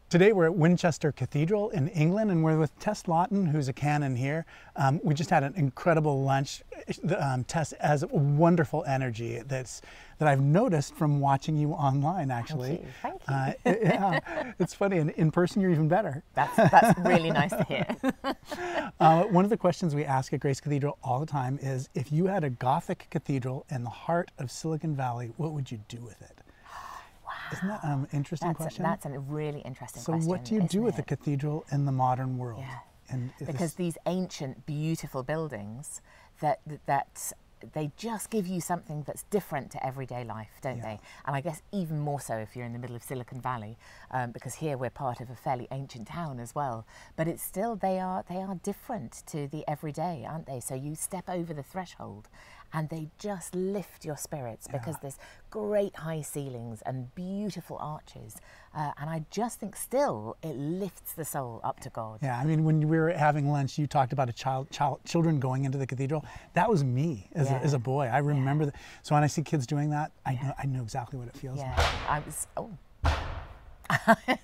Today we're at Winchester Cathedral in England, and we're with Tess Lawton, who's a Canon here. We just had an incredible lunch. Tess has wonderful energy that I've noticed from watching you online, actually. Thank you. Yeah, it's funny, and in person you're even better. That's really nice to hear. One of the questions we ask at Grace Cathedral all the time is, if you had a Gothic cathedral in the heart of Silicon Valley, what would you do with it? Isn't that an interesting question? That's a really interesting question. So what do you do with a cathedral in the modern world? Yeah. And because these ancient, beautiful buildings, that they just give you something that's different to everyday life, don't they? And I guess even more so if you're in the middle of Silicon Valley, because here we're part of a fairly ancient town as well. But it's still, they are different to the everyday, aren't they? So you step over the threshold and they just lift your spirits because there's great high ceilings and beautiful arches. And I just think still it lifts the soul up to God. Yeah, I mean, when we were having lunch, you talked about children going into the cathedral. That was me as a boy. I remember that. So when I see kids doing that, I know exactly what it feels like. I was,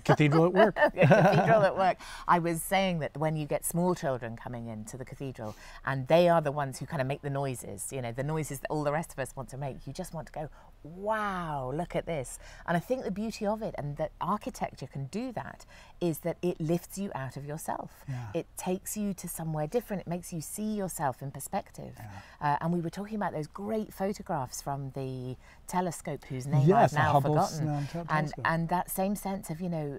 Cathedral at work. Cathedral at work. I was saying that when you get small children coming into the cathedral and they are the ones who kind of make the noises, you know, the noises that all the rest of us want to make, you just want to go, wow, look at this. And I think the beauty of it, and that architecture can do that, is that it lifts you out of yourself. It takes you to somewhere different. It makes you see yourself in perspective. And we were talking about those great photographs from the telescope whose name I've now forgotten. And that same sense of, you know,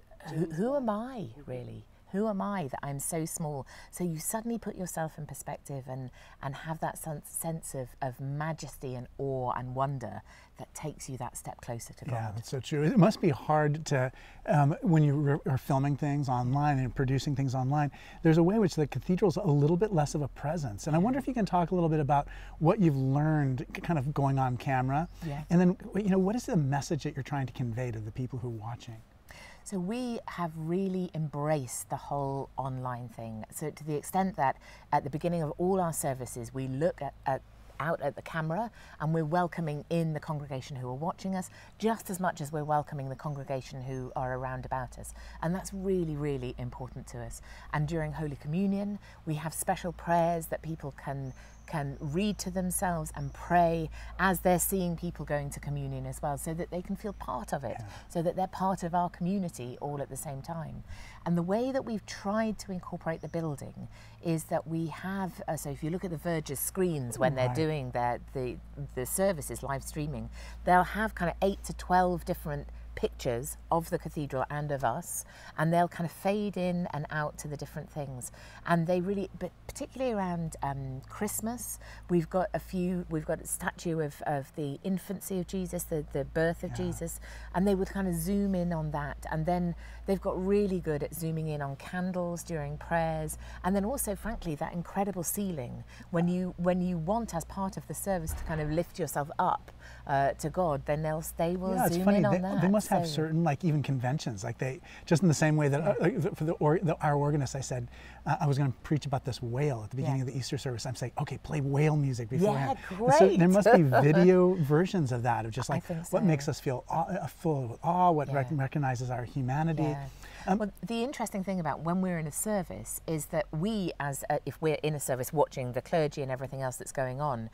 who am I really? Who am I that I'm so small? So you suddenly put yourself in perspective and have that sense of majesty and awe and wonder that takes you that step closer to God. Yeah, that's so true. It must be hard to, when you are filming things online and producing things online, there's a way in which the cathedral's a little bit less of a presence. And I wonder if you can talk a little bit about what you've learned kind of going on camera. And then, you know, what is the message that you're trying to convey to the people who are watching? So we have really embraced the whole online thing. So to the extent that at the beginning of all our services, we look out at the camera and we're welcoming in the congregation who are watching us just as much as we're welcoming the congregation who are around about us. And that's really, really important to us. And during Holy Communion, we have special prayers that people can read to themselves and pray as they're seeing people going to communion as well, so that they can feel part of it, so that they're part of our community all at the same time. And the way that we've tried to incorporate the building is that we have, so if you look at the Verge's screens when they're doing the services, live streaming, they'll have kind of 8 to 12 different pictures of the cathedral and of us, and they'll kind of fade in and out to the different things. And they really, but particularly around Christmas, we've got a statue of the infancy of Jesus, the birth of Jesus, and they would kind of zoom in on that. And then they've got really good at zooming in on candles during prayers, and then also, frankly, that incredible ceiling when you want, as part of the service, to kind of lift yourself up to God, then they will zoom in on that. They must have certain, like, even conventions, like they, just in the same way that for our organist, I said I was going to preach about this whale at the beginning of the Easter service. I'm saying, okay, play whale music beforehand. Yeah, great. So there must be video versions of that, of just like what makes us feel full of awe, what recognizes our humanity. Well, the interesting thing about when we're in a service is that we, if we're in a service watching the clergy and everything else that's going on,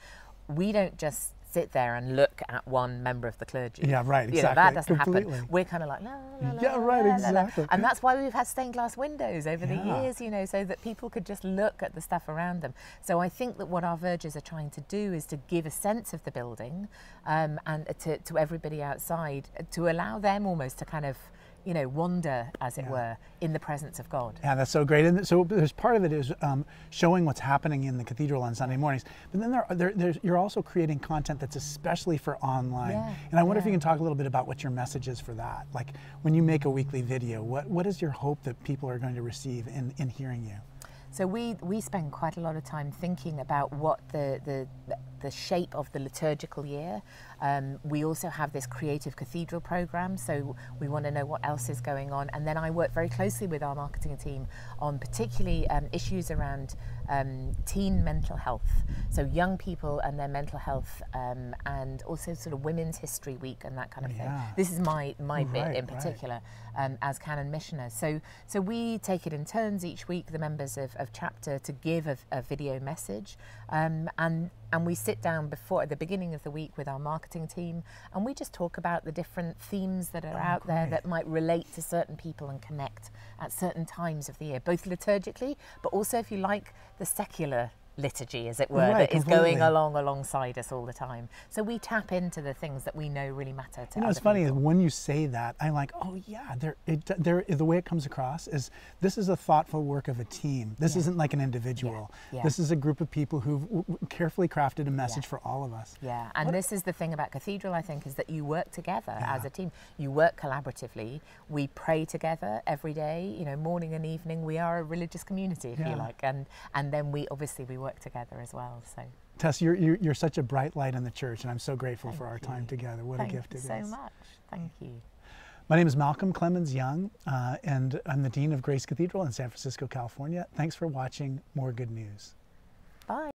we don't just sit there and look at one member of the clergy. Yeah, right, exactly. You know, that doesn't Completely. happen. We're kind of like, la, la, la, yeah, right, la, exactly. la. And that's why we've had stained glass windows over the years, you know, so that people could just look at the stuff around them. So I think that what our Verges are trying to do is to give a sense of the building and to everybody outside, to allow them almost to kind of, you know, wander, as it were, in the presence of God. Yeah, that's so great. And so there's part of it is showing what's happening in the cathedral on Sunday mornings. But then you're also creating content that's especially for online. And I wonder if you can talk a little bit about what your message is for that. Like, when you make a weekly video, what is your hope that people are going to receive in hearing you? So we spend quite a lot of time thinking about what the shape of the liturgical year. We also have this creative cathedral program, so we want to know what else is going on. And then I work very closely with our marketing team on particularly issues around teen mental health. So young people and their mental health, and also sort of Women's History Week and that kind of thing. This is my bit in particular, as Canon missioners. So we take it in turns each week, the members of chapter, to give a video message, and we sit down at the beginning of the week with our marketing team, and we just talk about the different themes that are out there that might relate to certain people and connect at certain times of the year, both liturgically, but also, if you like, the secular liturgy, as it were, that is going alongside us all the time. So we tap into the things that we know really matter to it's funny is when you say that, I'm like, oh yeah, the way it comes across is this is a thoughtful work of a team. This isn't like an individual. This is a group of people who've carefully crafted a message for all of us. And this is the thing about Cathedral, I think, is that you work together as a team. You work collaboratively. We pray together every day, morning and evening. We are a religious community, if you like, and then we work together as well. So Tess, you're such a bright light in the church, and I'm so grateful for our time together. What a gift it is. Thank you so much. Thank you. My name is Malcolm Clemens Young, and I'm the Dean of Grace Cathedral in San Francisco, California. Thanks for watching More Good News. Bye.